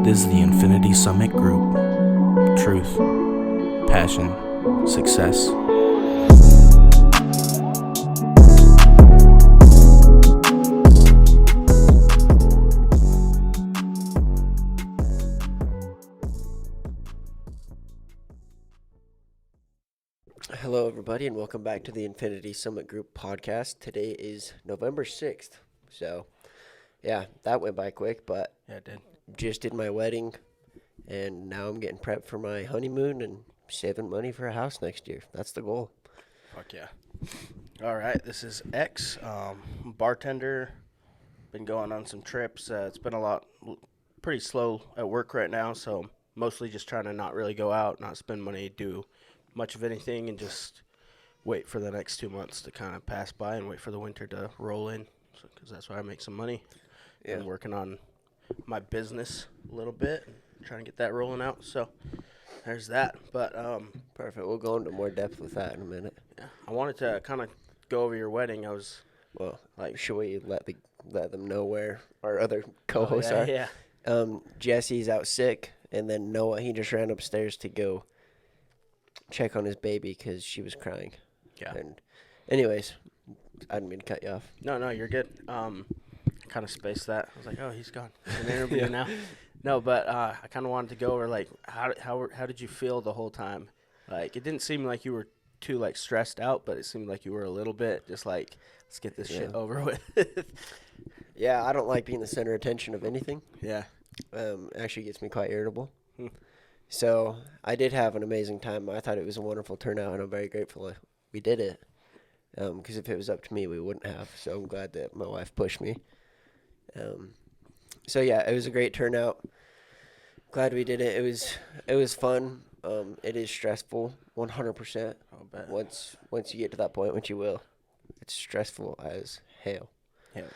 This is the Infinity Summit Group. Truth, passion, success. Hello, everybody, and welcome back to the Infinity Summit Group podcast. Today is November 6th, so yeah, that went by quick, but Yeah, it did. just did my wedding, and now I'm getting prepped for my honeymoon and saving money for a house next year. That's the goal. Fuck yeah. All right, this is X, bartender. Been going on some trips. It's been pretty slow at work right now, so mostly just trying to not really go out, not spend money, do much of anything, and just wait for the next 2 months to kind of pass by and wait for the winter to roll in, because that's where I make some money. Yeah. I'm working on my business a little bit, trying to get that rolling out, so there's that. But Perfect. We'll go into more depth with that in a minute. yeah, I wanted to kind of go over your wedding. I was Well, like, should we let them know where our other co-hosts are? Yeah. Jesse's out sick, and then Noah, he just ran upstairs to go check on his baby because she was crying. Yeah. And anyways, I didn't mean to cut you off. No, you're good. Kind of spaced that. I was like, oh, he's gone. He's an interview now. No, but I kind of wanted to go over, like, how did you feel the whole time? Like, it didn't seem like you were too, like, stressed out, but it seemed like you were a little bit just like, let's get this shit over with. Yeah, I don't like being the center of attention of anything. Yeah. Actually gets me quite irritable. Hmm. So I did have an amazing time. I thought it was a wonderful turnout, and I'm very grateful we did it. Because if it was up to me, we wouldn't have. So I'm glad that my wife pushed me. So yeah, it was a great turnout. Glad we did it. It was fun. It is stressful, 100%. I'll bet. Once you get to that point, which you will, it's stressful as hell. Hell.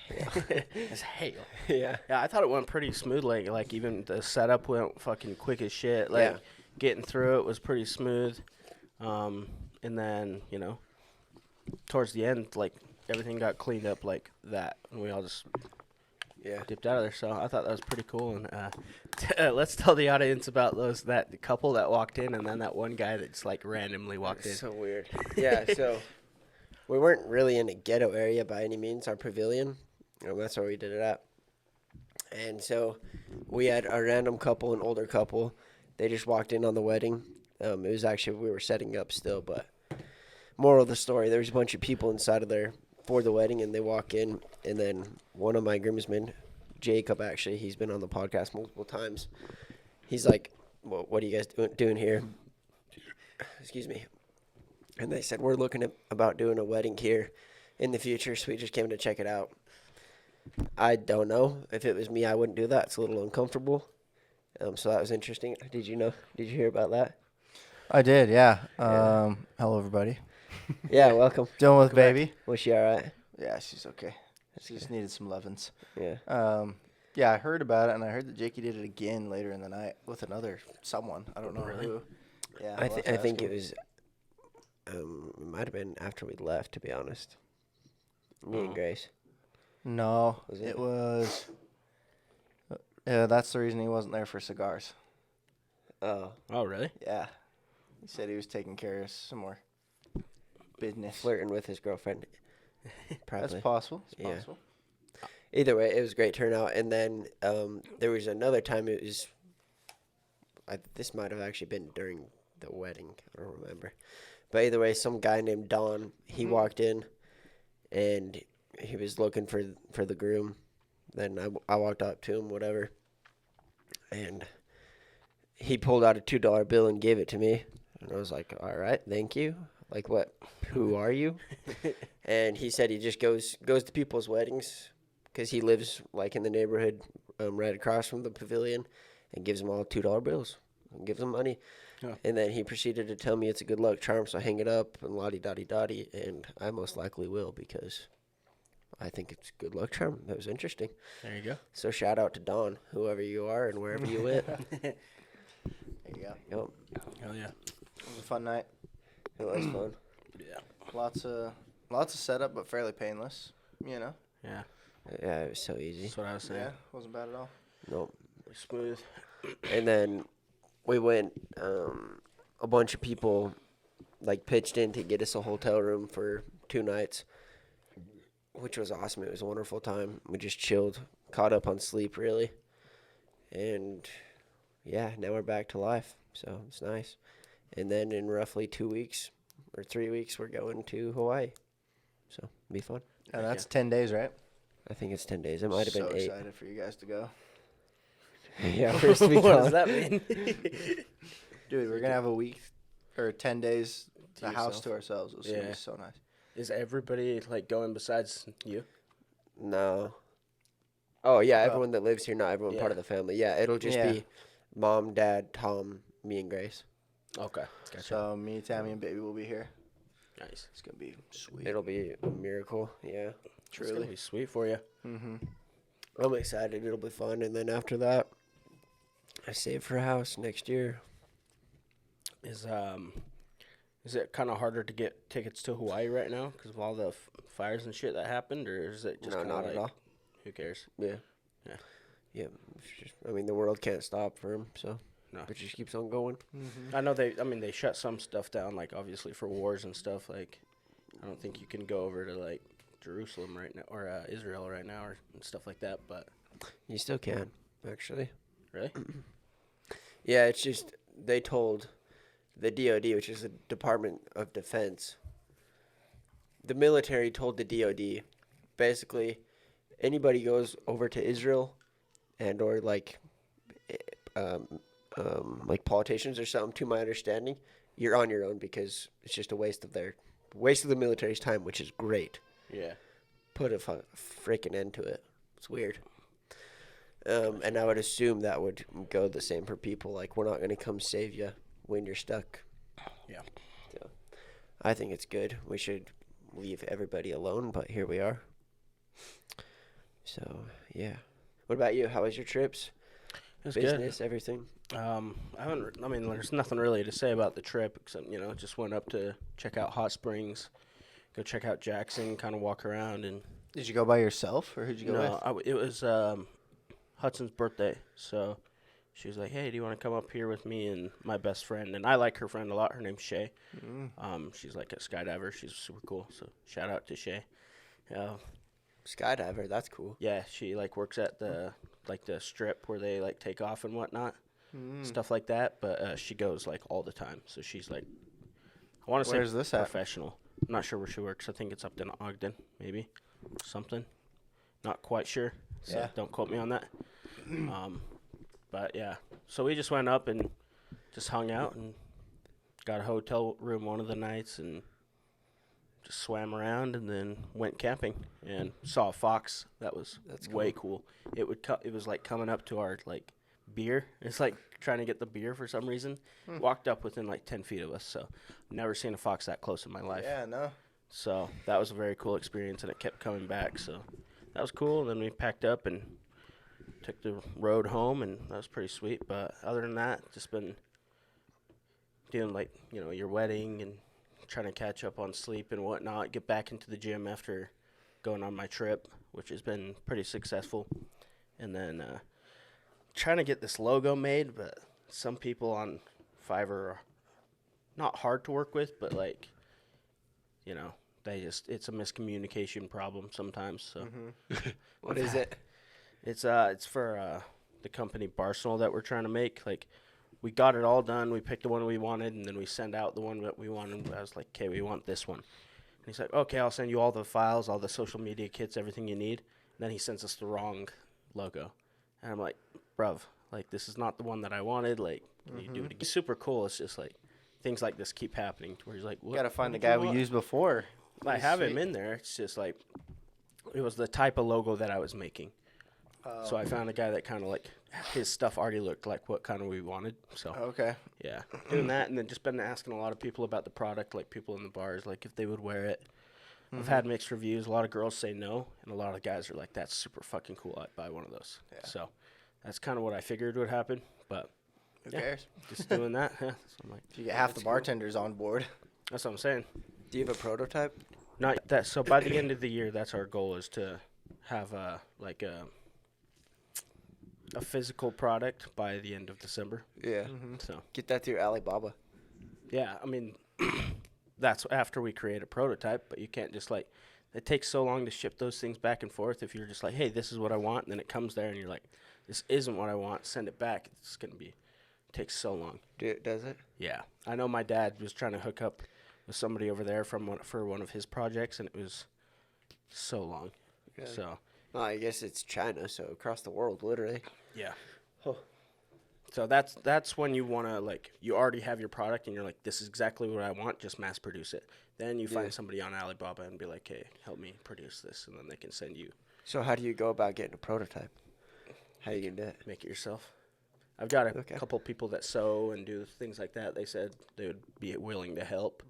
It's hail. Yeah. Yeah, I thought it went pretty smoothly. Like, even the setup went fucking quick as shit. Like, getting through it was pretty smooth. And then, towards the end, like, everything got cleaned up like that. And we all just dipped out of there. So I thought that was pretty cool. And let's tell the audience about that couple that walked in and then that one guy that just, like, randomly walked in. So weird. Yeah, so we weren't really in a ghetto area by any means. Our pavilion, that's where we did it at. And so we had a random couple, an older couple. They just walked in on the wedding. It was actually, we were setting up still, but moral of the story, there was a bunch of people inside of there for the wedding, and they walk in, and then one of my groomsmen, Jacob, actually, he's been on the podcast multiple times. He's like, well, what are you guys doing here? Excuse me. And they said, we're looking at about doing a wedding here in the future, so we just came to check it out. I don't know. If it was me, I wouldn't do that. It's a little uncomfortable. So that was interesting. Did you hear about that? I did, yeah. Hello, everybody. Yeah, welcome. Dealing with baby. Back. Was she all right? Yeah, she's okay. She just needed some lovin's. Yeah. Yeah, I heard about it, and I heard that Jakey did it again later in the night with someone. I don't know Really? who. Yeah, I think it was, it might have been after we left, to be honest. Me and Grace. No, Was it? it was. Yeah, that's the reason he wasn't there for cigars. Oh, Oh, really? Yeah. He said he was taking care of some more business. flirting with his girlfriend. Probably. That's possible. It's Yeah. possible. Either way, it was a great turnout. And then there was another time it was, this might have actually been during the wedding. I don't remember. But either way, some guy named Don, he walked in, and he was looking for the groom. Then I walked up to him, whatever. And he pulled out a $2 bill and gave it to me. And I was like, all right, thank you. Like, what? Who are you? And he said he just goes to people's weddings because he lives, like, in the neighborhood right across from the pavilion, and gives them all $2 bills and gives them money. Yeah. And then he proceeded to tell me it's a good luck charm, so I hang it up and la-di-da-di-da-di, and I most likely will because I think it's a good luck charm. That was interesting. There you go. So shout out to Don, whoever you are and wherever you went. There you go. Yep, Hell yeah. It was a fun night. it was fun. Yeah. Lots of setup, but fairly painless. Yeah. Yeah, it was so easy. That's what I was saying. Yeah, wasn't bad at all. Nope. Smooth. And then we went. A bunch of people like pitched in to get us a hotel room for 2 nights, which was awesome. It was a wonderful time. We just chilled, caught up on sleep really, and yeah, now we're back to life. So it's nice. And then in roughly 2 weeks or 3 weeks, we're going to Hawaii. So it'll be fun. And that's 10 days, right? I think it's 10 days. It might have been 8. So excited for you guys to go. Yeah, first week. What does that mean? Dude, we're going to have a week or 10 days, To the house yourself. to ourselves. It's going to Yeah. be so nice. Is everybody like going besides you? No. Oh, yeah, Oh. everyone that lives here, not everyone part of the family. Yeah, it'll just Yeah. be Mom, Dad, Tom, me, and Grace. Okay, gotcha. So me, Tammy, and Baby will be here. Nice. It's going to be sweet. It'll be a miracle. Yeah. It's gonna Truly. be sweet for you. Mm-hmm. I'm excited. It'll be fun. And then after that, I save for a house next year. Is it kind of harder to get tickets to Hawaii right now because of all the fires and shit that happened, or is it just No, kinda not like, at all. who cares? Yeah. Yeah. Yeah. It's just, I mean, the world can't stop for him, so No. it just keeps on going. Mm-hmm. I know they shut some stuff down, like obviously for wars and stuff. Like, I don't think you can go over to like Jerusalem right now or Israel right now or and stuff like that. But You still can, actually. really, Yeah, it's just they told the DOD, which is the Department of Defense, the military told the DOD, basically, anybody goes over to Israel and or like politicians or something, to my understanding, you're on your own because it's just a waste of the military's time, which is great. yeah, Put a freaking end to it. It's weird. And I would assume that would go the same for people. Like, we're not going to come save you when you're stuck. yeah. So, I think it's good. We should leave everybody alone, but here we are. So, yeah. What about you? How was your trips? It's Business, everything? good. I mean, there's nothing really to say about the trip except just went up to check out Hot Springs, go check out Jackson, kind of walk around and. Did you go by yourself, or who'd you go with? No, it was Hudson's birthday, so she was like, "Hey, do you want to come up here with me and my best friend?" And I like her friend a lot. Her name's Shay. She's like a skydiver. She's super cool. So shout out to Shay. Skydiver, that's cool. Yeah, she like works at the strip where they like take off and whatnot, stuff like that. But she goes like all the time. So she's like, I want to say Where's this at? professional. I'm not sure where she works. I think it's up in Ogden, maybe something. Not quite sure. So Yeah. don't quote me on that. But yeah, so we just went up and just hung out and got a hotel room one of the nights and just swam around and then went camping and saw a fox. That was way cool. It was like coming up to our like beer. It's like trying to get the beer for some reason. Walked up within like 10 feet of us. So never seen a fox that close in my life. Yeah, no. So that was a very cool experience, and it kept coming back. So that was cool. And then we packed up and took the road home, and that was pretty sweet. But other than that, just been doing like your wedding and trying to catch up on sleep and whatnot. Get back into the gym after going on my trip, which has been pretty successful. And then trying to get this logo made, but some people on Fiverr are not hard to work with, but like it's a miscommunication problem sometimes. So What is it? it's for the company Barcelona that we're trying to make. Like, we got it all done. We picked the one we wanted, and then we send out the one that we wanted. I was like, okay, we want this one. And he's like, okay, I'll send you all the files, all the social media kits, everything you need. And then he sends us the wrong logo. And I'm like, bruv, like, this is not the one that I wanted. Like, can you do it again? It's super cool. It's just like things like this keep happening to where he's like, what? Gotta find the what did guy you we want? used before. I He's have him sweet. in there. It's just like, it was the type of logo that I was making. So I found a guy that kind of like, his stuff already looked like what kind of we wanted. So Okay. yeah, doing that, and then just been asking a lot of people about the product, like people in the bars, like if they would wear it. I've had mixed reviews. A lot of girls say no, and a lot of guys are like, that's super fucking cool. I'd buy one of those. Yeah. So that's kind of what I figured would happen, but Who Yeah. cares? just doing that. Yeah, so I'm like, If you get half the bartenders on board. that's what I'm saying. Do you have a prototype? Not that. So by the end of the year, that's our goal, is to have a physical product by the end of December. Yeah. So Get that through Alibaba. yeah, I mean, that's after we create a prototype, but you can't just like, it takes so long to ship those things back and forth. If you're just like, hey, this is what I want, and then it comes there and you're like, this isn't what I want, send it back. It's going to be, takes so long. Does it? Yeah. I know my dad was trying to hook up with somebody over there for one of his projects, and it was so long. Really? So, Well, I guess it's China, so across the world, literally. yeah. Huh. So that's when you want to, like, you already have your product and you're like, this is exactly what I want, just mass produce it. Then you find somebody on Alibaba and be like, hey, help me produce this, and then they can send you. So how do you go about getting a prototype? How you gonna do it? Make it yourself. I've got a couple people that sew and do things like that. They said they would be willing to help.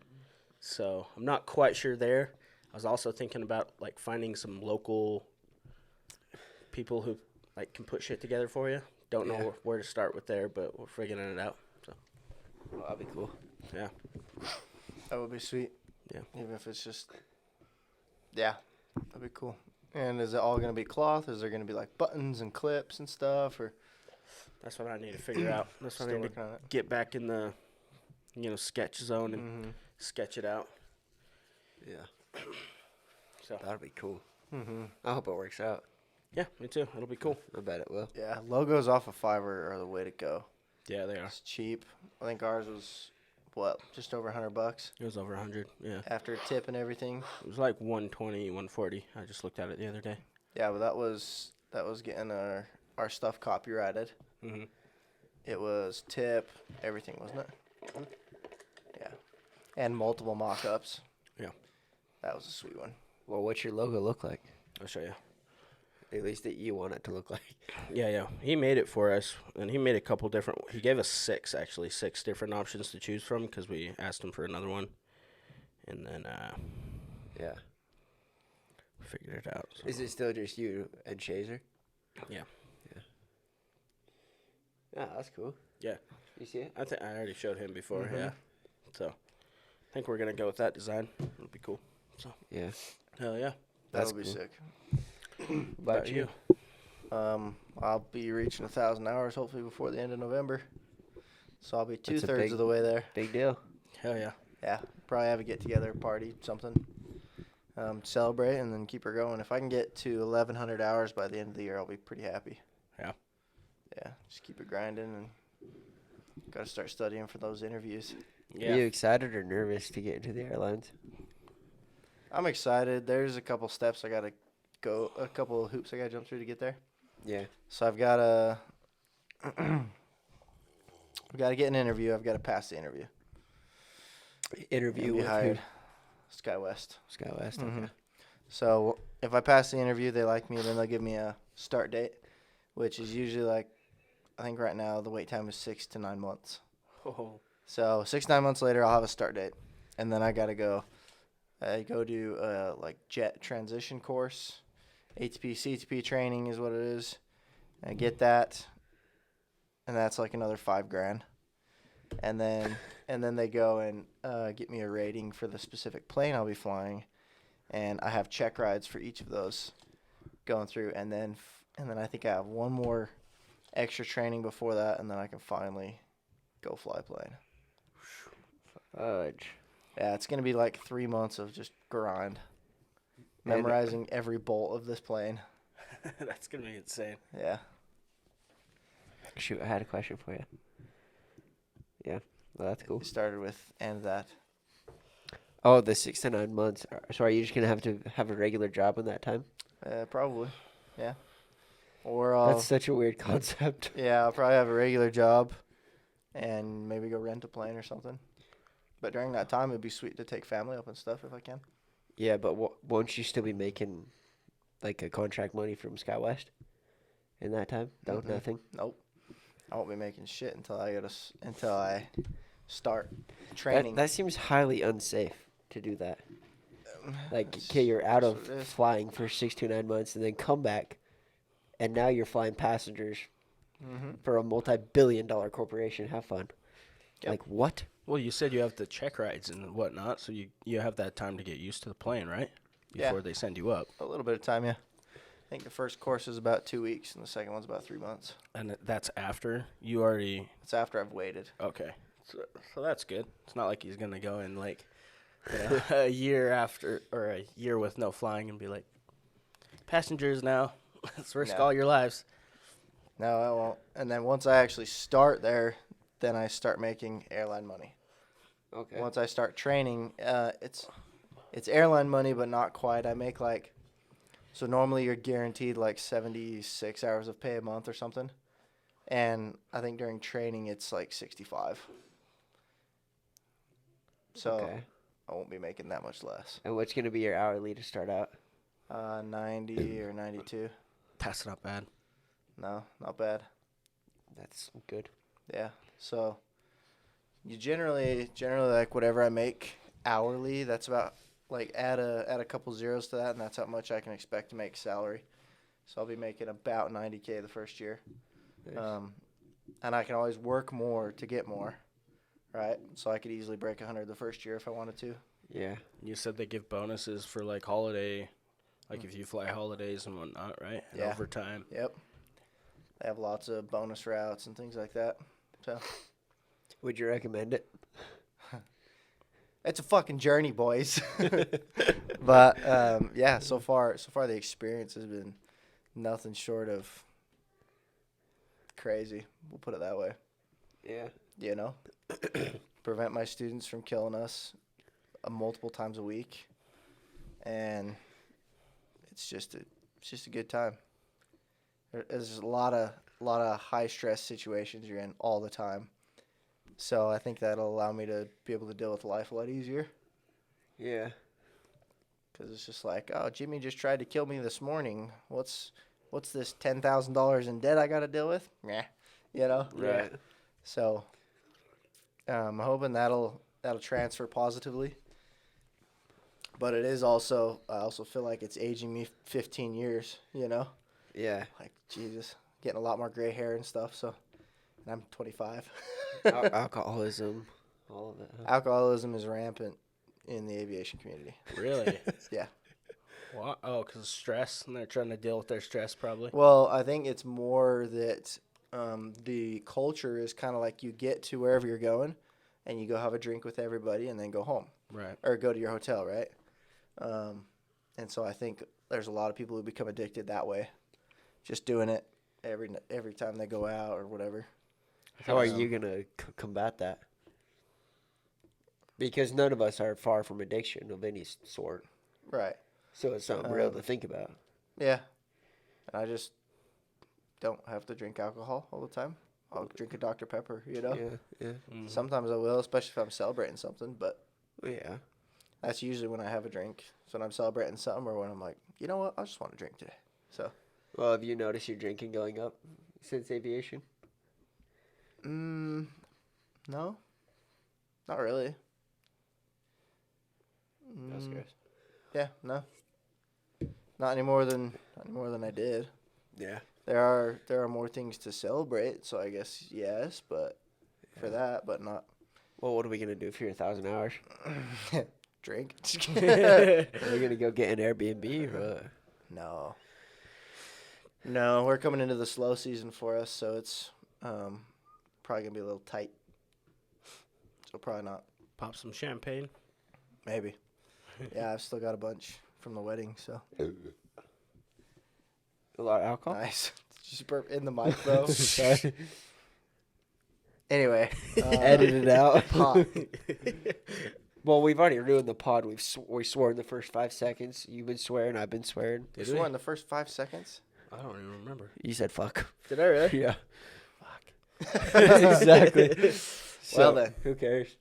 So I'm not quite sure there. I was also thinking about, like, finding some local people who, like, can put shit together for you. Don't know where to start with there, but we're figuring it out. So, Well, that'd be cool. yeah. That would be sweet. Yeah. Even if it's just, yeah, that'd be cool. And is it all gonna be cloth? Is there gonna be like buttons and clips and stuff, or That's what I need to figure out. That's what I still need working on to it? get back in the, sketch zone and sketch it out. Yeah. So, That'd be cool. I hope it works out. yeah, me too. It'll be cool. I bet it will. Yeah, logos off of Fiverr are the way to go. Yeah, they are. It's cheap. I think ours was just over $100 It was over 100. Yeah. after tip and everything. It was like 120, 140. I just looked at it the other day. Yeah, but that was getting our stuff copyrighted. Mm-hmm. It was tip, everything, wasn't it? Yeah, and multiple mock-ups. Yeah. That was a sweet one. Well, what's your logo look like? I'll show you. At least that you want it to look like. Yeah. He made it for us, and he made a couple different. He gave us six different options to choose from because we asked him for another one, and then Yeah. figured it out. So. Is it still just you and Shazer? Yeah. Yeah, that's cool. Yeah. You see it? I think I already showed him before. Yeah. So, I think we're gonna go with that design. It'll be cool. So. Yeah. Hell yeah. That's That'll be cool. sick. What about you? I'll be reaching 1,000 hours hopefully before the end of November. So I'll be That's a 2/3 big- of the way there. Big deal. Hell yeah. Yeah, probably have a get together party, something. Celebrate and then keep her going. If I can get to 1,100 hours by the end of the year, I'll be pretty happy. Yeah. Yeah, just keep it grinding and got to start studying for those interviews. Yeah. Are you excited or nervous to get into the airlines? I'm excited. There's a couple steps I got to go, a couple of hoops I got to jump through to get there. Yeah. So I've got to I've got to get an interview. I've got to pass the interview. Interview And be with hired. who? SkyWest. SkyWest. Mhm. Okay. So if I pass the interview, they like me, then they'll give me a start date, which is usually like, I think right now the wait time is 6 to 9 months. Oh. So 6-9 months later, I'll have a start date, and then I gotta go. I go do like jet transition course, ATP CTP training is what it is. I get that, and that's like another $5,000, and then they go and get me a rating for the specific plane I'll be flying, and I have check rides for each of those going through, and then I think I have one more extra training before that, and then I can finally go fly plane. Fudge. Yeah, it's gonna be like 3 months of just grind, memorizing every bolt of this plane. That's gonna be insane. Yeah. Shoot, I had a question for you. Yeah. Well, that's cool. It started with and that. Oh, the 6 to 9 months. So are you just going to have a regular job in that time? Probably. Yeah. Or I'll That's such a weird concept. yeah, I'll probably have a regular job, and maybe go rent a plane or something. But during that time, it'd be sweet to take family up and stuff if I can. Yeah, but won't you still be making like a contract money from SkyWest in that time? No, Mm-mm. nothing. Nope. I won't be making shit until I start training. That seems highly unsafe to do that. Like, That's- okay, you're out that's of what it is. flying for 6 to 9 months and then come back, and now you're flying passengers Mm-hmm. for a multi-billion-dollar corporation. Have fun. Yep. Like, what? Well, you said you have the check rides and whatnot, so you have that time to get used to the plane, right? Yeah. Before they send you up. A little bit of time, yeah. think the first course is about 2 weeks, and the second one's about 3 months. And that's after you already. It's after I've waited. Okay, so that's good. It's not like he's gonna go in like a year after or a year with no flying and be like, passengers now, let's risk No. all your lives. No, I won't. And then once I actually start there, then I start making airline money. Okay. Once I start training, it's airline money, but not quite. I make like, so normally you're guaranteed like 76 hours of pay a month or something. And I think during training it's like 65. So Okay. I won't be making that much less. And what's gonna be your hourly to start out? 90 or 92. That's not bad. No, not bad. That's good. Yeah. So you generally like whatever I make hourly, that's about like add a couple zeros to that, and that's how much I can expect to make salary. So I'll be making about 90K the first year. Nice. And I can always work more to get more, right? So I could easily break 100 the first year if I wanted to. Yeah. You said they give bonuses for like holiday, like if you fly holidays and whatnot, right? And Yeah. overtime. Yep. They have lots of bonus routes and things like that. So Would you recommend it? it's a fucking journey, boys. But yeah, so far the experience has been nothing short of crazy. We'll put it that way. Yeah. You know, prevent my students from killing us multiple times a week, and it's just a good time. There's a lot of high stress situations you're in all the time. So I think that'll allow me to be able to deal with life a lot easier. Yeah. Because it's just like, oh, Jimmy just tried to kill me this morning. What's this $10,000 in debt I got to deal with? Meh, you know. Right. So I'm hoping that'll transfer positively. But it is also, I also feel like it's aging me 15 years. You know, Yeah. like Jesus, getting a lot more gray hair and stuff. So, and I'm 25. Alcoholism, all of that. Huh? Alcoholism is rampant in the aviation community. Really? Yeah. What? Oh, because stress, and they're trying to deal with their stress probably. Well, I think it's more that the culture is kind of like you get to wherever you're going, and you go have a drink with everybody, and then go home Right. or go to your hotel, right? And so I think there's a lot of people who become addicted that way, just doing it every time they go out or whatever. How are you gonna combat that? Because none of us are far from addiction of any sort, Right. so it's something real to think about. Yeah. And I just don't have to drink alcohol all the time. I'll drink a Dr. Pepper, you know? Yeah. Yeah. Mm-hmm. Sometimes I will, especially if I'm celebrating something, but Yeah. that's usually when I have a drink. So when I'm celebrating something or when I'm like, you know what, I just want to drink today. So, Well, have you noticed your drinking going up since aviation? no, not really. That's good. Yeah, no, not any more than I did. Yeah. There are more things to celebrate, so I guess yes, but for that, but not Well, what are we gonna do for your 1,000 hours? drink. Are we gonna go get an Airbnb? Or what? No, we're coming into the slow season for us, so it's probably gonna be a little tight. So probably not. Pop some champagne. Maybe. Yeah, I've still got a bunch from the wedding, so A lot of alcohol. nice. Just burp in the mic, bro. Sorry. Anyway, Edit it out. pot. Well, we've already ruined the pod. We swore in the first 5 seconds. You've been swearing. I've been swearing. You Did swore we? in the first 5 seconds. I don't even remember. You said fuck. Did I really? Yeah. Fuck. Exactly. Well then. Who cares?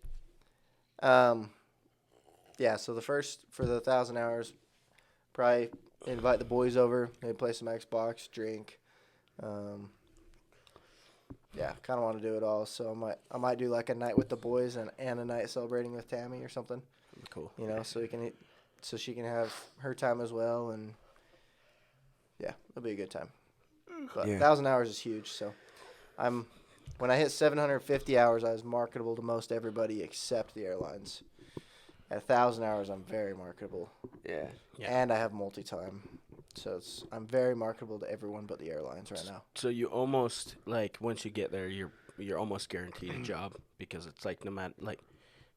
Yeah. So for the 1,000 hours, probably invite the boys over. Maybe play some Xbox, drink. Yeah, kind of want to do it all. So I might do like a night with the boys and a night celebrating with Tammy or something. Cool. You know, so she can have her time as well, and yeah, it'll be a good time. But Yeah. 1,000 hours is huge. So when I hit 750 hours, I was marketable to most everybody except the airlines. At 1,000 hours, I'm very marketable, Yeah. Yeah. and I have multi-time. So I'm very marketable to everyone but the airlines right now. So you almost like once you get there, you're almost guaranteed a job because it's like no matter like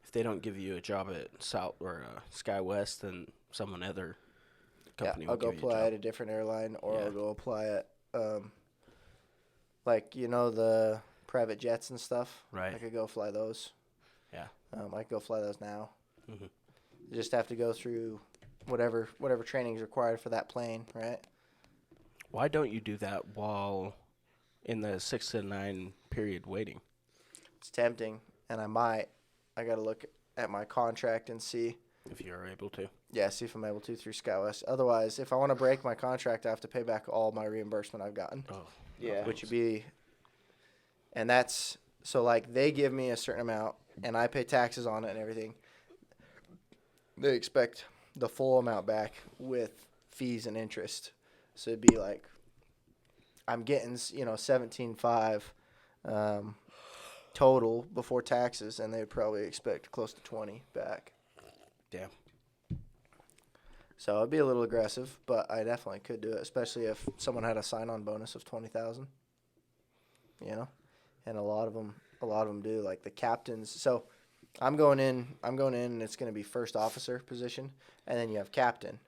if they don't give you a job at South or SkyWest, then someone other company I'll will go give you a apply job. at a different airline, or Yeah. I'll go apply at like the private jets and stuff. Right. I could go fly those. Yeah. I could go fly those now. Mhm. You just have to go through whatever training is required for that plane, right? Why don't you do that while in the 6 to 9 period waiting? It's tempting, and I might. I got to look at my contract and see. If you're able to. Yeah, see if I'm able to through SkyWest. Otherwise, if I want to break my contract, I have to pay back all my reimbursement I've gotten. Oh. Yeah. Which would be, and that's, so like they give me a certain amount, and I pay taxes on it and everything. They expect the full amount back with fees and interest. So it'd be like, I'm getting, 17.5 total before taxes, and they'd probably expect close to 20 back. Damn. So it'd be a little aggressive, but I definitely could do it, especially if someone had a sign-on bonus of 20,000. And a lot of them do, like the captains. So I'm going in, and it's going to be first officer position, and then you have captain,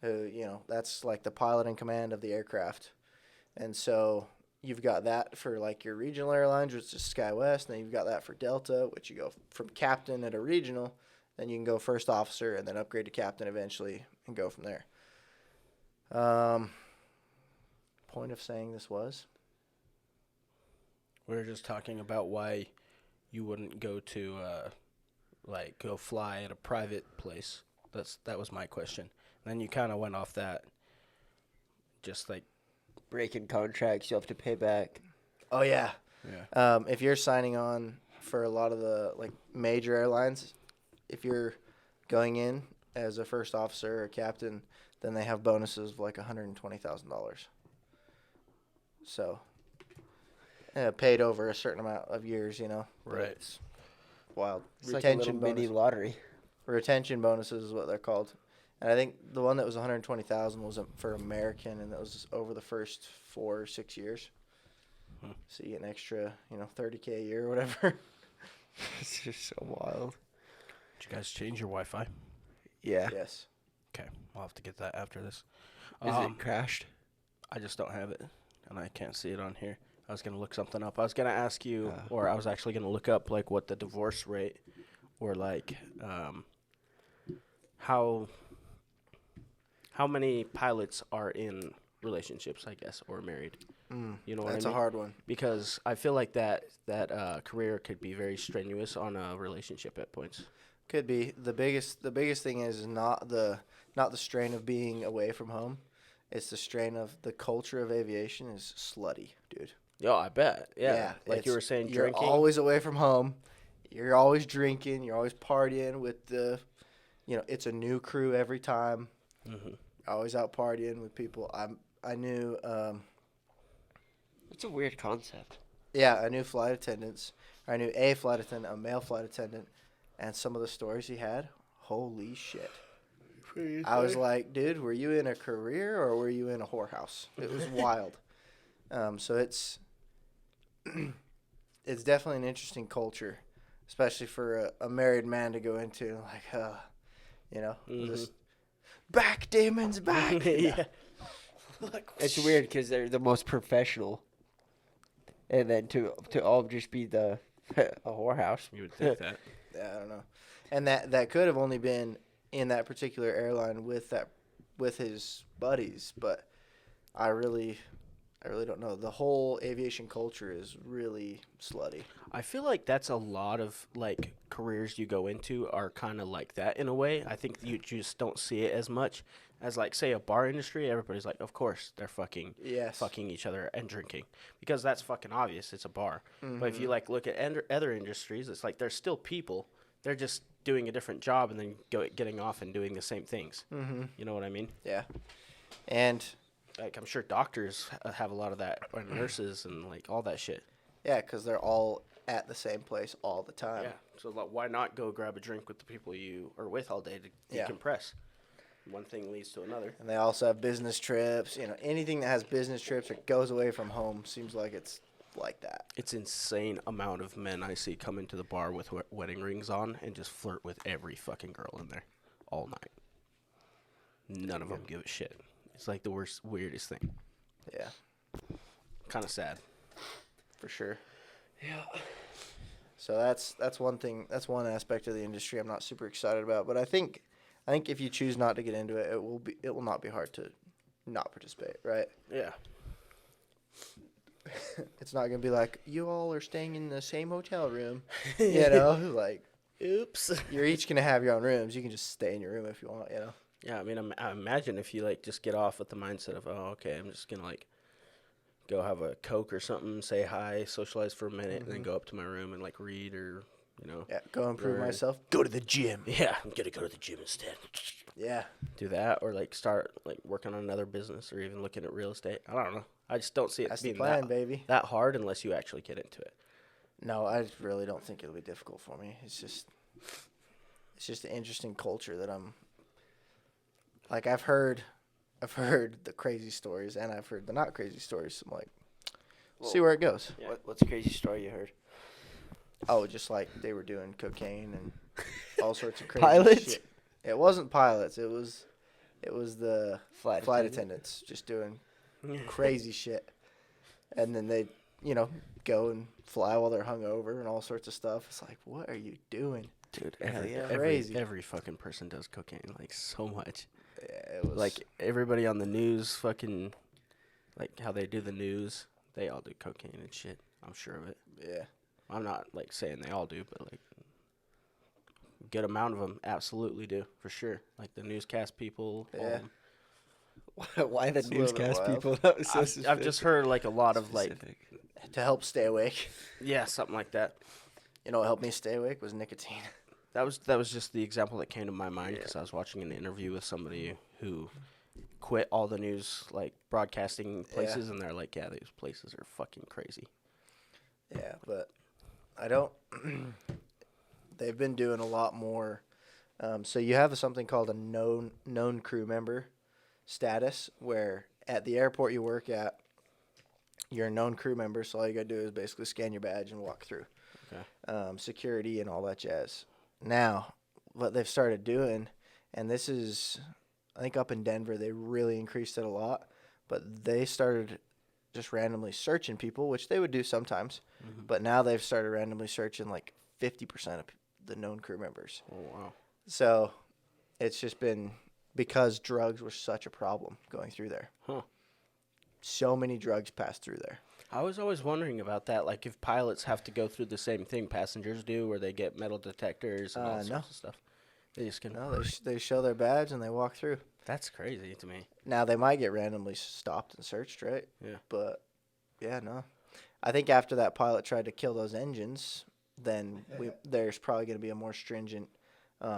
who that's like the pilot in command of the aircraft, and so you've got that for like your regional airlines, which is SkyWest, and then you've got that for Delta, which you go from captain at a regional. Then you can go first officer and then upgrade to captain eventually and go from there. Point of saying this was? We were just talking about why you wouldn't go to go fly at a private place. That was my question. And then you kind of went off that. Just like Breaking contracts, you have to pay back. Oh, yeah. yeah. If you're signing on for a lot of the like major airlines, if you're going in as a first officer or captain, then they have bonuses of like $120,000. So, paid over a certain amount of years, Right. It's wild. It's like a little mini bonus. lottery. Retention bonuses is what they're called. And I think the one that was $120,000 was for American, and that was over the first 4 or 6 years. So you get an extra, $30K a year or whatever. It's just so wild. Did you guys change your Wi-Fi? Yeah. Yes. Okay, I'll have to get that after this. Is it crashed? I just don't have it, and I can't see it on here. I was gonna look something up. I was gonna ask you, or I was actually gonna look up like what the divorce rate, or like how many pilots are in relationships, I guess, or married. You know what I mean? That's a hard one. Because I feel like that career could be very strenuous on a relationship at points. Could be. The biggest thing is not the strain of being away from home. It's the strain of the culture of aviation is slutty, dude. Yeah, I bet. Yeah. Like you were saying, you're drinking. You're always away from home. You're always drinking. You're always partying with it's a new crew every time. Mm-hmm. Always out partying with people. I knew. It's a weird concept. Yeah, I knew flight attendants. I knew a flight attendant, a male flight attendant, and some of the stories he had. Holy shit. I was like, dude, were you in a career or were you in a whorehouse? It was wild. So it's definitely an interesting culture, especially for a married man to go into. Like, just back, Damon's back. Yeah. It's weird because they're the most professional, and then to all just be a whorehouse. You would think that. Yeah, I don't know. And that could have only been in that particular airline with his buddies, but I really don't know. The whole aviation culture is really slutty. I feel like that's a lot of like careers you go into are kind of like that in a way. I think you just don't see it as much as like say a bar industry. Everybody's like, of course they're fucking each other and drinking because that's fucking obvious. It's a bar. Mm-hmm. But if you like look at other industries, it's like they're still people. They're just doing a different job and then getting off and doing the same things. Mm-hmm. You know what I mean? Yeah. And like I'm sure doctors have a lot of that, or nurses and like all that shit. Yeah, because they're all at the same place all the time. Yeah. So like, why not go grab a drink with the people you are with all day to decompress? one thing leads to another. And they also have business trips. You know, anything that has business trips or goes away from home seems like it's like that. It's insane amount of men I see come into the bar with wedding rings on and just flirt with every fucking girl in there all night. None of them give a shit. It's like the weirdest thing. Yeah, Kind of sad. for sure. Yeah. So that's one thing. That's one aspect of the industry I'm not super excited about. But I think if you choose not to get into it, it will not be hard to not participate, right? Yeah. It's not gonna be like you all are staying in the same hotel room, you know. Like, oops. You're each gonna have your own rooms. You can just stay in your room if you want, you know. Yeah, I mean, I imagine if you like just get off with the mindset of, oh, okay, I'm just gonna like go have a Coke or something, say hi, socialize for a minute, and then go up to my room and like read or Yeah, go improve learn. myself. Go to the gym. Yeah, I'm gonna go to the gym instead. Yeah. Do that or like start like working on another business or even looking at real estate. I don't know. I just don't see it That's the being plan, baby. that hard unless you actually get into it. No, I really don't think it'll be difficult for me. It's just an interesting culture that I'm. Like I've heard the crazy stories and I've heard the not crazy stories. So I'm like, see where it goes. Yeah. What's a crazy story you heard? Oh, just like they were doing cocaine and all sorts of crazy Pilots? shit. It wasn't pilots. It was the Flight flight attendant? attendants just doing crazy shit. And then they, go and fly while they're hungover and all sorts of stuff. It's like, what are you doing? Dude, Crazy. Every fucking person does cocaine, like so much. Yeah, it was Like everybody on the news, fucking, like how they do the news, they all do cocaine and shit. I'm sure of it. yeah. I'm not like saying they all do, but like a good amount of them absolutely do for sure. Like the newscast people. all Yeah. of 'em. Why the It's a little bit newscast wild. people? That was so I've just heard like a lot of like, specific. To help stay awake. yeah, something like that. You know what helped me stay awake was nicotine. That was just the example that came to my mind because I was watching an interview with somebody who quit all the news like broadcasting places, and they're like, yeah, these places are fucking crazy. Yeah, but I don't. They've been doing a lot more. So you have something called a known crew member status, where at the airport you work at, you're a known crew member. So all you gotta do is basically scan your badge and walk through. Okay. Security and all that jazz. Now, what they've started doing, and this is, I think up in Denver, they really increased it a lot, but they started just randomly searching people, which they would do sometimes, but now they've started randomly searching like 50% of the known crew members. Oh wow. So it's just been because drugs were such a problem going through there. Huh. So many drugs pass through there. I was always wondering about that, like if pilots have to go through the same thing passengers do, where they get metal detectors and all No. sorts of stuff. They just can. No, they show their badge and they walk through. That's crazy to me. Now, they might get randomly stopped and searched, right? Yeah. But, yeah, no. I think after that pilot tried to kill those engines, then there's probably going to be a more stringent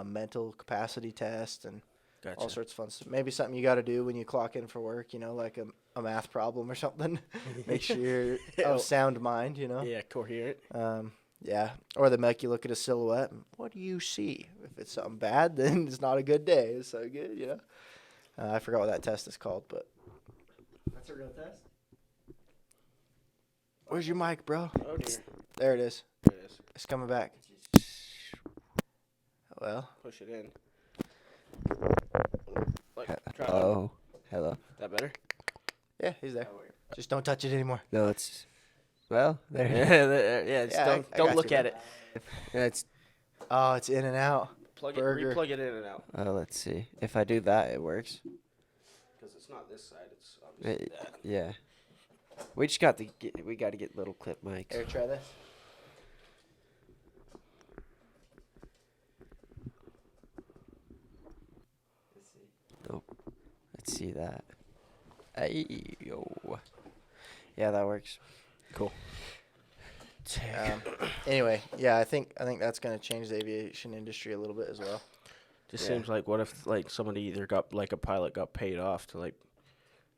mental capacity test and Gotcha. all sorts of fun stuff. Maybe something you got to do when you clock in for work, like a math problem or something. Make sure you're of sound mind, Yeah, coherent. Yeah. Or they make you look at a silhouette and what do you see? If it's something bad, then it's not a good day. It's so good, I forgot what that test is called, but. That's a real test? Where's your mic, bro? Oh dear. There it is. There it is. It's coming back. Well, Push it in. Like, try Oh, hello. that better? yeah, he's there. Just don't touch it anymore. No, it's there. Yeah, just Yeah, I don't got look you, at bro. it. It's Oh, it's in and out. Burger. Replug it in and out. let's see. If I do that, it works. Because it's not this side, it's obviously that. Yeah. We just got we got to get little clip mics. Here, try this. Let's see that. Ay, yo. Yeah, that works. Cool. Anyway, yeah, I think that's gonna change the aviation industry a little bit as well. Just Yeah. seems like what if like somebody either got like a pilot got paid off to like,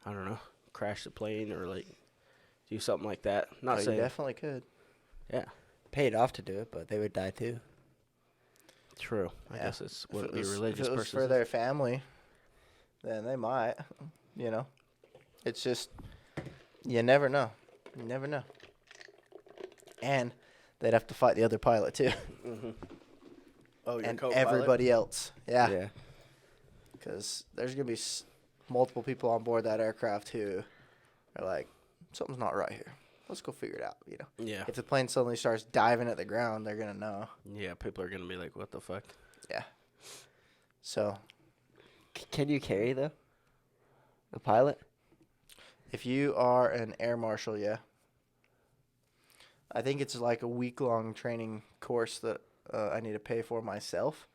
I don't know, crash the plane or like do something like that. Not Oh, you saying. definitely could. Yeah. Paid off to do it, but they would die too. True. I Yeah. guess it's If what it the was, religious if it was person. for their family, then they might. You know, it's just you never know. You never know. And they'd have to fight the other pilot too, Mm-hmm. Oh, your and co-pilot? everybody else. Yeah, Yeah. because there's gonna be multiple people on board that aircraft who are like, something's not right here. Let's go figure it out. You know, Yeah. if the plane suddenly starts diving at the ground, they're gonna know. Yeah, people are gonna be like, "What the fuck?" Yeah. So Can you carry though? A pilot? if you are an air marshal, yeah. I think it's like a week-long training course that I need to pay for myself,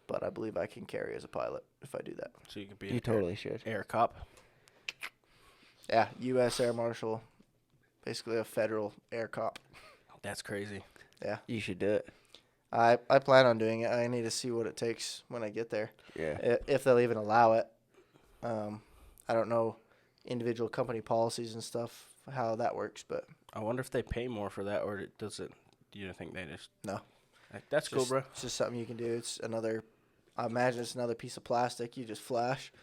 but I believe I can carry as a pilot if I do that. So you could be You totally should. air cop. Yeah, U.S. Air Marshal, basically a federal air cop. That's crazy. Yeah, You should do it. I plan on doing it. I need to see what it takes when I get there, Yeah. if they'll even allow it. I don't know individual company policies and stuff, how that works, but I wonder if they pay more for that, or does it? Do you think they just? no. Like, that's cool, Just- bro. It's just something you can do. It's another, I imagine it's another piece of plastic. You just flash.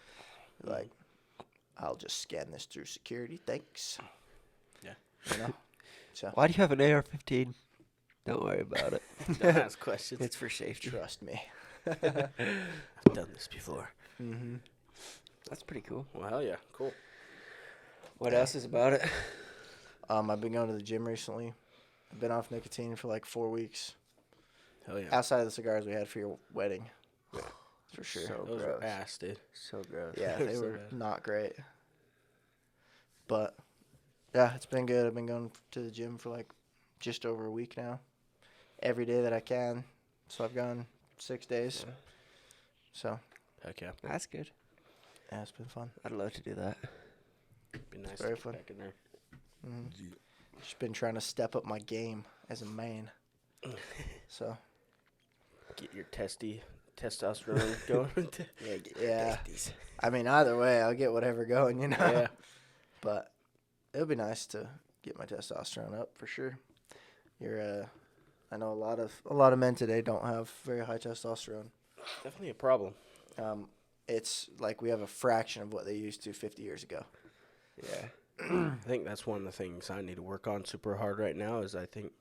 Like, I'll just scan this through security. Thanks. Yeah. You know? So, Why do you have an AR-15? Don't worry about it. Don't ask questions. It's for safety. trust me. I've done this before. Mm-hmm. That's pretty cool. Well, hell yeah, cool. What else is about it? I've been going to the gym recently. I've been off nicotine for like 4 weeks. Hell yeah. Outside of the cigars we had for your wedding. For sure. So Those gross. are ass, dude. So gross. Yeah, They're they so were bad. not great. But, yeah, it's been good. I've been going to the gym for like just over a week now. Every day that I can. So I've gone 6 days. Yeah. So, Heck yeah. That's good. yeah, it's been fun. I'd love to do that. Be nice very to get fun. back in there. Mm-hmm. Just been trying to step up my game as a man. So, Get your testosterone going. yeah. I mean, either way, I'll get whatever going, you know. Yeah. But it would be nice to get my testosterone up for sure. I know a lot of men today don't have very high testosterone. Definitely a problem. It's like we have a fraction of what they used to 50 years ago. Yeah. I think that's one of the things I need to work on super hard right now is I think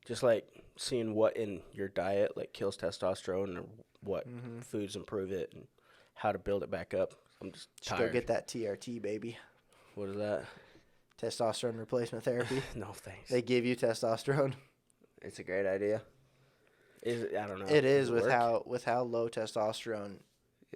just like seeing what in your diet like kills testosterone or what foods improve it and how to build it back up. I'm just Just tired. go get that TRT, baby. What is that? Testosterone replacement therapy. No thanks. They give you testosterone. It's a great idea. Is it, I don't know. It is Does it with work? how low testosterone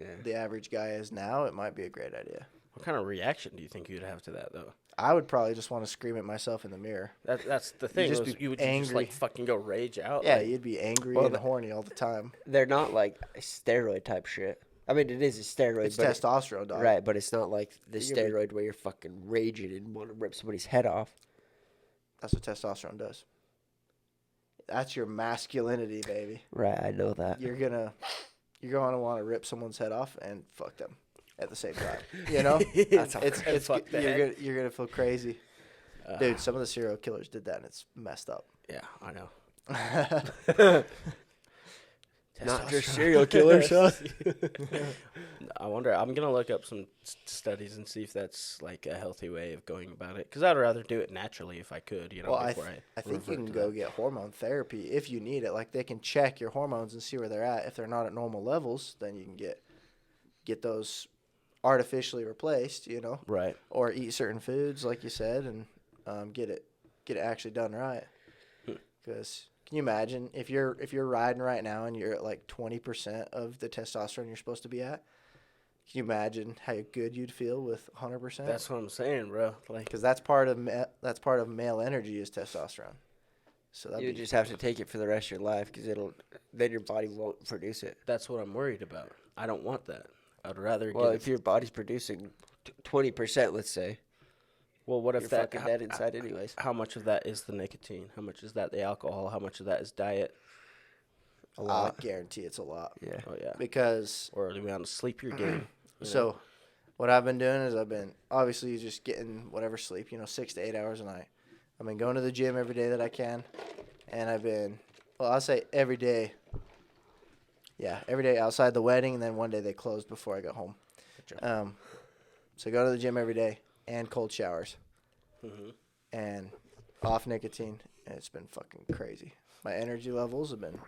Yeah. the average guy is now. It might be a great idea. What kind of reaction do you think you'd have to that though? I would probably just want to scream at myself in the mirror. That's the thing. just was be you would just angry. like fucking go rage out. Yeah, like, you'd be angry Well, and horny all the time. They're not like steroid type shit. I mean, it is a steroid, It's but testosterone, dog. right, but it's not like the You're gonna be- steroid where you're fucking raging and want to rip somebody's head off. That's what testosterone does. That's your masculinity, baby. Right, I know that. You're gonna want to rip someone's head off and fuck them at the same time. You know, That's how it's fuck the head. you're gonna feel crazy, dude. Some of the serial killers did that, and it's messed up. Yeah, I know. Not just Testosterone. serial killers, huh? I wonder. I'm gonna look up some studies and see if that's like a healthy way of going about it. Because I'd rather do it naturally if I could. You know, Well, before I think you revert can to go that. get hormone therapy if you need it. Like they can check your hormones and see where they're at. If they're not at normal levels, then you can get those artificially replaced. You know, Right. or eat certain foods, like you said, and get it actually done right. Because can you imagine if you're riding right now and you're at like 20% of the testosterone you're supposed to be at? Can you imagine how good you'd feel with 100%? That's what I'm saying, bro. Like, Because that's part of male energy is testosterone. So that'd You be just have to take it for the rest of your life because then your body won't produce it. that's what I'm worried about. I don't want that. I'd rather Well, get. if your body's producing 20%, let's say, Well, what if you're that? fucking dead inside anyways. How much of that is the nicotine? How much is that the alcohol? How much of that is diet? A lot. I guarantee it's a lot. Yeah. Oh yeah. Because Or do we want to sleep your game? you know? so what I've been doing is I've been obviously just getting whatever sleep, 6 to 8 hours a night. I've been going to the gym every day that I can, and I'll say every day. Yeah, every day outside the wedding, and then one day they closed before I got home. Gotcha. So go to the gym every day and cold showers Mm-hmm. and off nicotine, and it's been fucking crazy. My energy levels have been.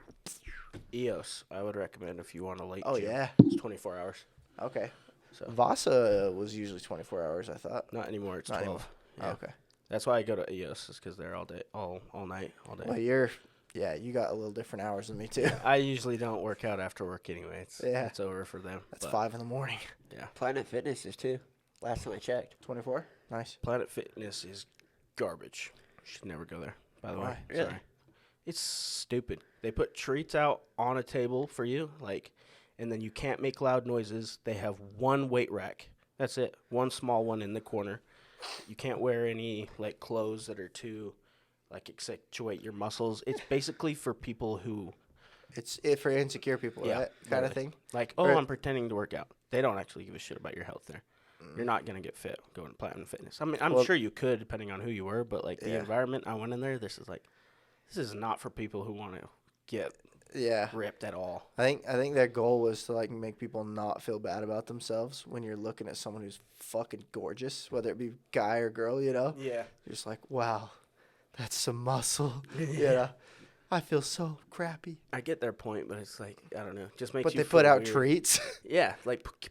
EOS, I would recommend if you want a late Oh gym. yeah. It's 24 hours. Okay. So Vasa was usually 24 hours. I thought. not anymore. It's Not 12. anymore. Yeah. Oh, okay. That's why I go to EOS is because they're all day, all night, all day. Well, you got a little different hours than me too. I usually don't work out after work anyway. It's over for them. That's 5 in the morning. Yeah. Planet Fitness is too. Last time I checked. 24. Nice. Planet Fitness is garbage. You should never go there. By the way, Why? Really? sorry. It's stupid. They put treats out on a table for you, and then you can't make loud noises. They have one weight rack. That's it. One small one in the corner. You can't wear any clothes that are too accentuate your muscles. It's basically for people who It's it for insecure people, right? Kind of thing. I'm pretending to work out. They don't actually give a shit about your health there. You're not gonna get fit going to Platinum Fitness. I mean, I'm sure you could depending on who you were, but the environment I went in there, this is not for people who want to get ripped at all. I think their goal was to make people not feel bad about themselves when you're looking at someone who's fucking gorgeous, whether it be guy or girl, Yeah. You're just like, wow, that's some muscle. I feel so crappy. I get their point, but it's I don't know. Just makes But you they feel put out weird. treats. Yeah,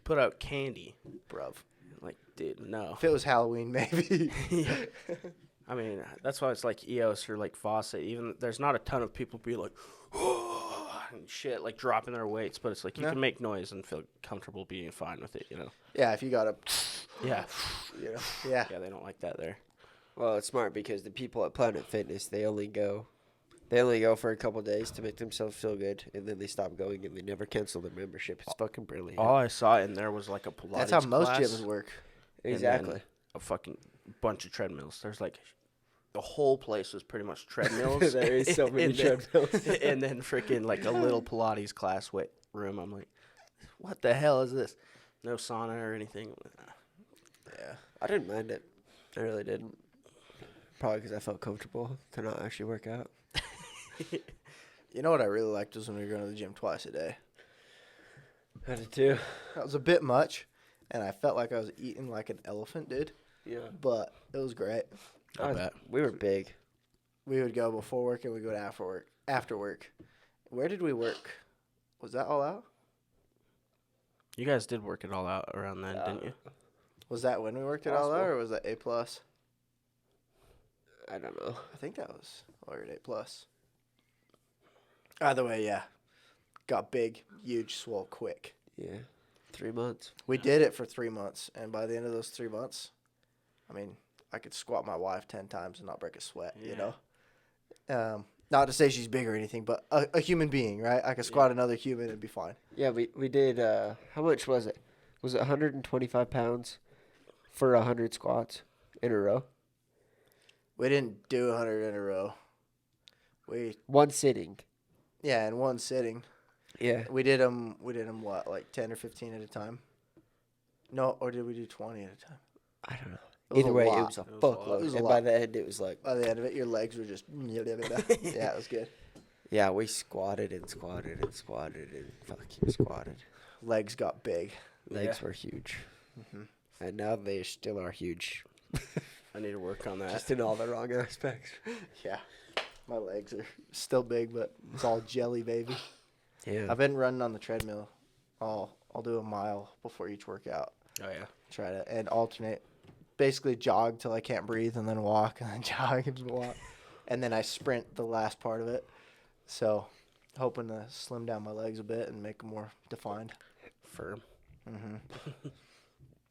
put out candy. Bruv. Dude, no. If it was Halloween, maybe. Yeah. I mean, that's why it's EOS or Vasa. Even there's not a ton of people be and shit, dropping their weights, but it's you can make noise and feel comfortable being fine with it, Yeah, if you got a. Yeah. Yeah. Yeah, they don't like that there. Well, it's smart because the people at Planet Fitness, they only go for a couple days to make themselves feel good, and then they stop going and they never cancel their membership. It's fucking brilliant. All I saw in there was a Pilates That's how most class gyms work. and Exactly. then a fucking bunch of treadmills. There's the whole place was pretty much treadmills. There is so many and then- treadmills. and then freaking a little Pilates class room. I'm like, what the hell is this? No sauna or anything. Yeah. I didn't mind it. I really didn't. Probably because I felt comfortable to not actually work out. You know what I really liked was when we were going to the gym twice a day. I did too. That was a bit much, and I felt like I was eating like an elephant, dude. Yeah. But it was great. I bet. We were big. We would go before work and we'd go to after work. After work. Where did we work? Was that all out? You guys did work it all out around then, didn't you? Was that when we worked it all out, or was that A+? I don't know. I think that was while we were at A+. Either way, yeah. Got big, huge, swole, quick. Yeah. 3 months. We did it for 3 months, and by the end of those 3 months, I mean, I could squat my wife 10 times and not break a sweat, you know? Not to say she's big or anything, but a human being, right? I could squat another human and be fine. Yeah, we did, how much was it? Was it 125 pounds for 100 squats in a row? We didn't do 100 in a row. One sitting. Yeah, in one sitting. Yeah. We did them what, like 10 or 15 at a time? No, or did we do 20 at a time? I don't know. It was Either a way, lot. it was a It was a lot. fuckload. It was a And lot. by the end, it was like, By the end of it, your legs were just... Yeah, it was good. yeah, we squatted and squatted and squatted and fucking squatted. Legs got big. Legs were huge. Mm-hmm. And now they still are huge. I need to work on that. Just in all the wrong aspects. Yeah. My legs are still big, but it's all jelly, baby. Yeah. I've been running on the treadmill. I'll do a mile before each workout. Oh, yeah. Try to and alternate. Basically jog till I can't breathe and then walk and then jog and walk. And then I sprint the last part of it. So hoping to slim down my legs a bit and make them more defined. Firm. Mm-hmm.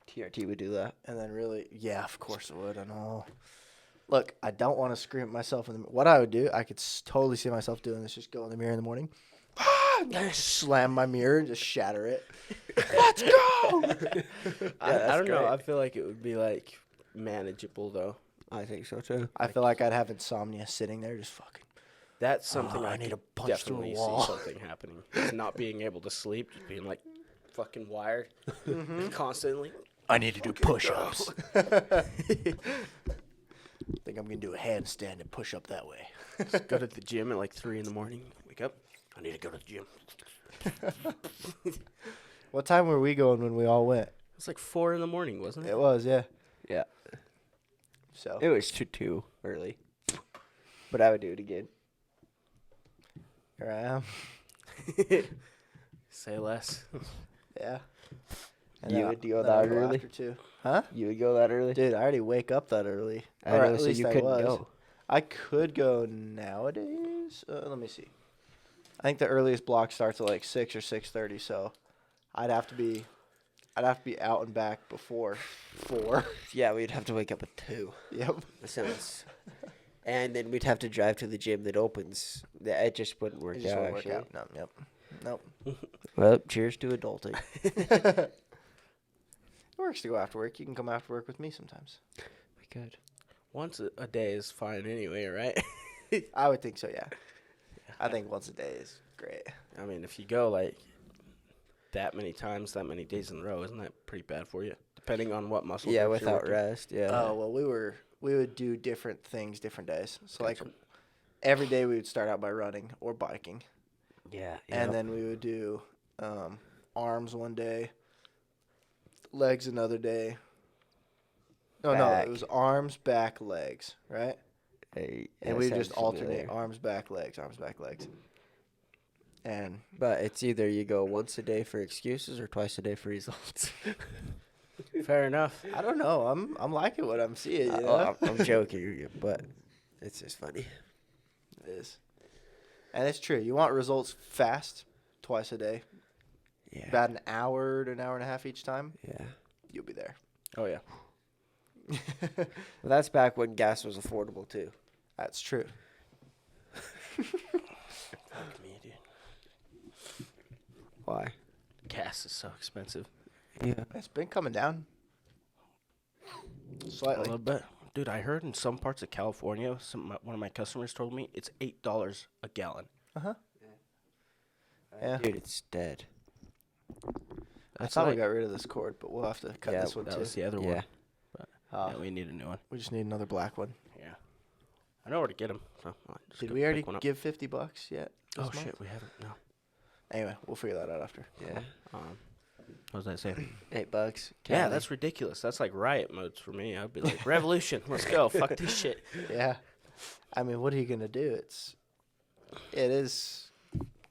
TRT would do that. And then really, yeah, of course it would. I know. Look, I don't want to scream at myself in the what I would do, I could totally see myself doing this. Just go in the mirror in the morning. Slam my mirror and just shatter it. Let's go! I don't know. great. I feel like it would be manageable though. I think so too. I feel like I'd have insomnia sitting there just fucking. That's something I I need could to punch through a definitely wall. see something happening. Just not being able to sleep, just being fucking wired constantly. I need to do push-ups. Think I'm gonna do a handstand and push up that way. Just go to the gym at 3 in the morning. Wake up. I need to go to the gym. What time were we going when we all went? It's like 4 in the morning, wasn't it? It was, yeah. Yeah. So It was too early. But I would do it again. here I am. Say less. Yeah. You would go then I'll that early? after too. Huh? You would go that early? Dude, I already wake up that early. I Or know, at so least you I couldn't was. go. I could go nowadays. Let me see. I think the earliest block starts at like 6 or 6:30, so I'd have to be out and back before 4. Yeah, we'd have to wake up at 2. Yep. That sounds... And then we'd have to drive to the gym that opens. It just wouldn't work It just out, won't work actually. out. No, yep. Nope. Well, cheers to adulting. It works to go after work. You can come after work with me sometimes. We could. Once a day is fine anyway, right? I would think so, yeah. I think once a day is great. I mean, if you go like that many times, that many days in a row, isn't that pretty bad for you? Depending on what muscle. Yeah, groups you're without working. rest, yeah. Oh, well, we would do different things different days. So, like, every day we would start out by running or biking. Yeah. And then we would do arms one day, legs another day. No, Back. it was arms, back, legs, right? Hey, And that we sounds just alternate familiar. arms, back, legs, arms, back, legs. And But it's either you go once a day for excuses or twice a day for results. Fair enough. I don't know. I'm liking what I'm seeing. You know? I'm joking, but it's just funny. It is. And it's true. You want results fast, twice a day. Yeah. About an hour to an hour and a half each time, Yeah. you'll be there. Oh yeah. Well, that's back when gas was affordable too. That's true. Fuck me, dude. Why? Gas is so expensive. Yeah. It's been coming down. A Slightly. little bit. Dude, I heard in some parts of California, one of my customers told me it's $8 a gallon. Uh-huh. Yeah. Dude, it's dead. I That's thought we like- got rid of this cord, but we'll have to cut Yeah, this one That too. was the other Yeah. one. Oh, Yeah, we need a new one. we just need another black one. Yeah. I know where to get them. So Did we already give $50 yet? Oh this month? shit, we haven't. No. Anyway, we'll figure that out after. Yeah. What was I saying? $8. Yeah, Cali. that's ridiculous. That's like riot modes for me. I'd be like, revolution, let's go. Fuck this shit. Yeah. I mean, what are you gonna do? It is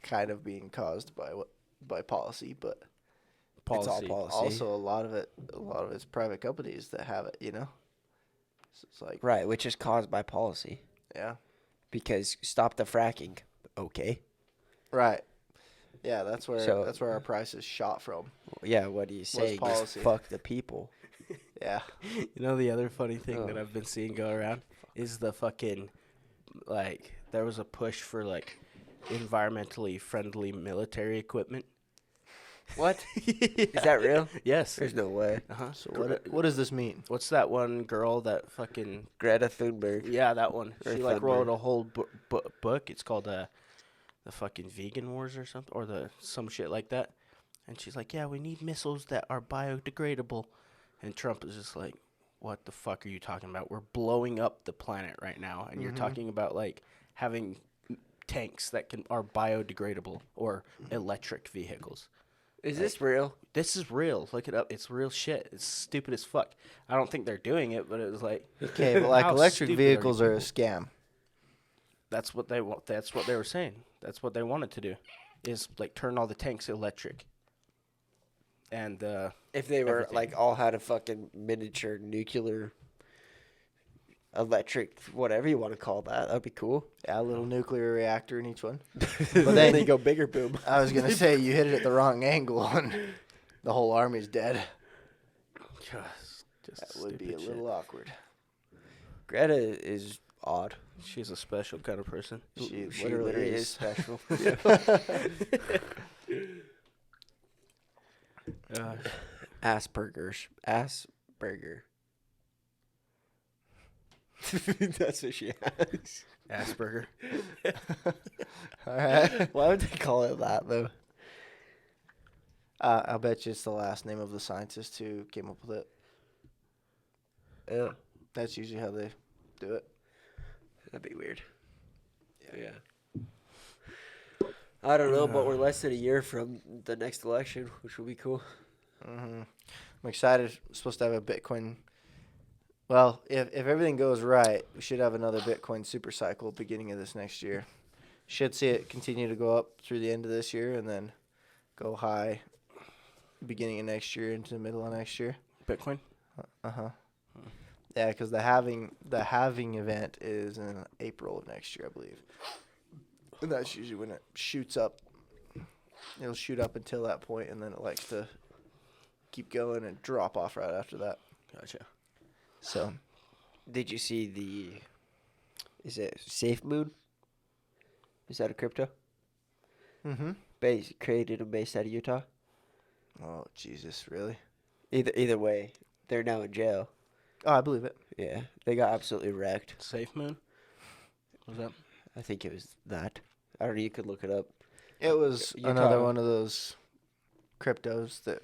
kind of being caused by policy, but Policy. It's all policy. also a lot of it's private companies that have it. You know. So it's like, Right, which is caused by policy. yeah. Because stop the fracking. Okay. Right. Yeah, that's where So- our price is shot from. Yeah, what are you saying? policy? Fuck the people. Yeah. You know the other funny thing that Oh. I've been seeing go around is the fucking, like, there was a push for, like, environmentally friendly military equipment. What? Is that real? Yes. There's no way. Uh-huh. So what does this mean? What's that one girl that fucking... Greta Thunberg. Yeah, that one. Or She, like, Thunberg. wrote a whole book. It's called the fucking Vegan Wars or something, or some shit like that. And she's like, yeah, we need missiles that are biodegradable. And Trump is just like, what the fuck are you talking about? We're blowing up the planet right now. And you're talking about, like, having tanks that are biodegradable or electric vehicles. Is this real? This is real. Look it up. It's real shit. It's stupid as fuck. I don't think they're doing it, but it was like... Okay, but like how electric stupid are you vehicles are a people? scam. That's what they want. That's what they were saying. That's what they wanted to do, is like turn all the tanks electric. And If they were Everything. like all had a fucking miniature nuclear, electric, whatever you want to call that, that'd be cool. Yeah, a little nuclear reactor in each one. But then then they go bigger boom. I was gonna say you hit it at the wrong angle and the whole army's dead. just That would be a stupid shit. little awkward. Greta is odd. She's a special kind of person. She literally is is. special. Asperger's. Asperger. That's what she has. Asperger. All right. Why would they call it that though? I'll bet you it's the last name of the scientist who came up with it. Yeah, That's usually how they do it. that'd be weird. Yeah. I don't know, but we're less than a year from the next election, which will be cool. Hmm I'm excited. We're supposed to have a Bitcoin. Well, if everything goes right, we should have another Bitcoin super cycle beginning of this next year. Should see it continue to go up through the end of this year and then go high beginning of next year into the middle of next year. Bitcoin? Uh-huh. Yeah, because the halving event is in April of next year, I believe. And that's usually when it shoots up. It'll shoot up until that point, and then it likes to keep going and drop off right after that. Gotcha. So, did you see is it Safe Moon? Is that a crypto? Mm-hmm. Created and based out of Utah? Oh, Jesus, really? Either way, they're now in jail. Oh, I believe it. Yeah, they got absolutely wrecked. Safe Moon? What was that? I think it was that. I don't know, you could look it up. It was Utah. another one of those cryptos that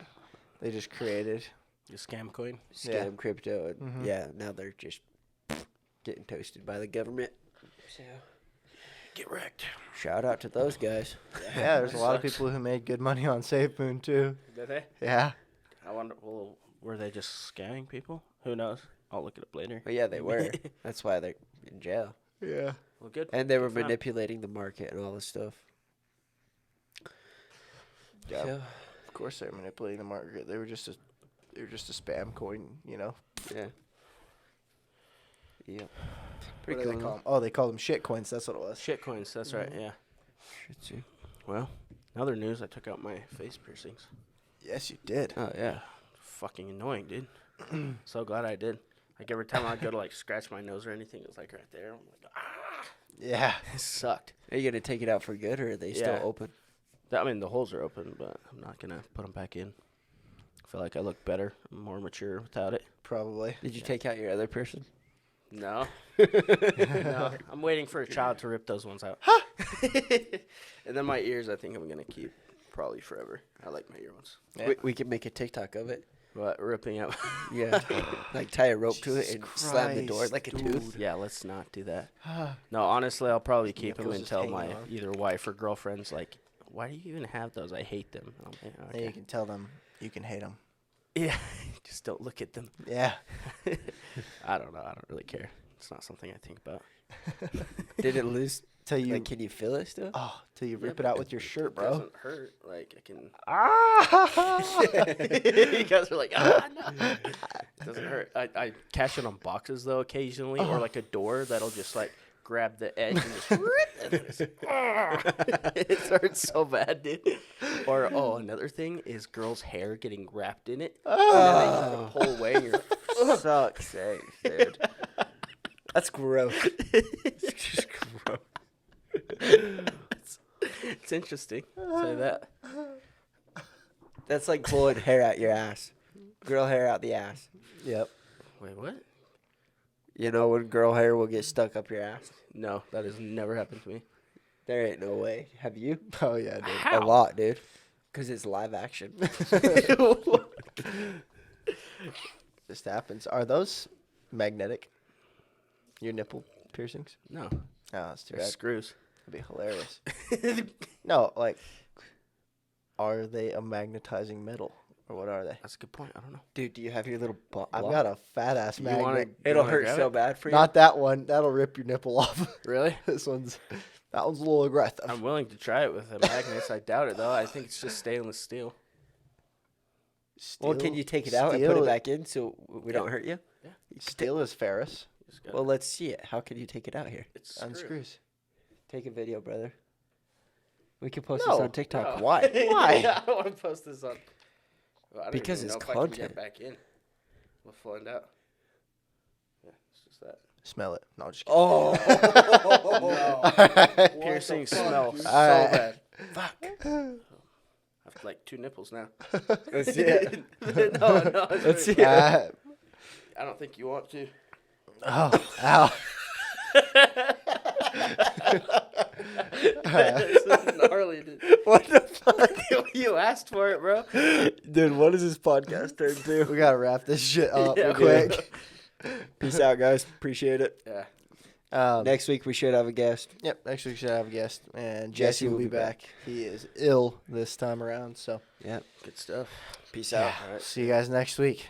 they just created. Your scam coin? Scam crypto. And Mhm. yeah, now they're just getting toasted by the government. So, Get wrecked. shout out to those guys. Yeah, there's a lot of Sucks. people who made good money on SafeMoon, too. Did they? Yeah. I wonder, well, were they just scamming people? Who knows? I'll look it up later. But yeah, they were. That's why they're in jail. Yeah. Well, good. And they were Good for them. manipulating the market and all this stuff. Yeah. So, Of course they're manipulating the market. They were just a spam coin, you know. yeah. Yep. What Pretty do cool. they call them? Oh, they call them shit coins. That's what it was. Shit coins, that's right, yeah. Shit, too. Well, in other news, I took out my face piercings. Yes, you did. Oh, yeah. Fucking annoying, dude. So glad I did. Like, every time I'd go to, like, scratch my nose or anything, it was, like, right there. I'm like, ah! Yeah. It sucked. Are you going to take it out for good, or are they still Yeah. open? I mean, the holes are open, but I'm not going to put them back in. I feel like I look better, more mature without it. Probably. Did you take out your other person? No. No. I'm waiting for a child to rip those ones out. And then my ears, I think I'm going to keep probably forever. I like my ear ones. Yeah. We can make a TikTok of it. But ripping out. Yeah. Like tie a rope to it Jesus and slam the door Christ, like a dude. tooth. Yeah, let's not do that. No, honestly, I'll probably keep them nipples just until hanging my on. either wife or girlfriend's like, why do you even have those? I hate them. I'm like, Then you okay. can tell them you can hate them. Yeah, just don't look at them. Yeah. I don't know. I don't really care. It's not something I think about. Did it lose? Till you, Like, can you feel it still? till you Yeah, rip it but out with your shirt, It bro. doesn't hurt. Like, I can. Ah! You guys are like, ah, no. It doesn't hurt. I catch it on boxes, though, occasionally, or like a door that'll just, like, grab the edge and just rip and it's, it hurts so bad, dude. Or, another thing is girls' hair getting wrapped in it. And then they pull away and you're Sucks, dude. That's gross. it's just gross. It's interesting. Say that. That's like pulling hair out your ass. Girl hair out the ass. Yep. Wait, what? You know when girl hair will get stuck up your ass? No, that has never happened to me. There ain't no way. Have you? Oh, yeah, dude. How? A lot, dude. Because it's live action. Just happens. Are those magnetic? Your nipple piercings? No, Oh, that's too they're bad. screws. That'd be hilarious. No, like, are they a magnetizing metal? Or what are they? That's a good point. I don't know. Dude, do you have your little I've got a fat ass You wanna- magnet. It'll wanna hurt grab so it? bad for you. Not that one. That'll rip your nipple off. Really? That one's a little aggressive. I'm willing to try it with a magnets. I doubt it though. I think it's just stainless steel. Well, can you take it out and put steel- it back in so we don't hurt you? Steel is ferrous. Just gotta- Well, let's see it. How can you take it out here? it's Unscrews. Take a video, brother. We can post No, this on TikTok. no. Why? Why? I don't want to post this on. Well, I don't Because even it's know if I can content. get back in. We'll find out. Yeah, it's just that. Smell it. No, just kidding. Oh, Piercing smell so Alright. bad. Fuck. I have like 2 nipples now. let's see it. No, Let's see it. Uh, I don't think you want to. oh, ow. This is gnarly, dude. What the fuck? You asked for it, bro. Dude, what does this podcast turn to? We gotta wrap this shit up Yeah, quick. Peace out, guys. Appreciate it. Yeah. Next week we should have a guest. Yep, next week we should have a guest. And Jesse will be back. He is ill this time around. So, Yep. Good stuff. Peace out. See you guys next week.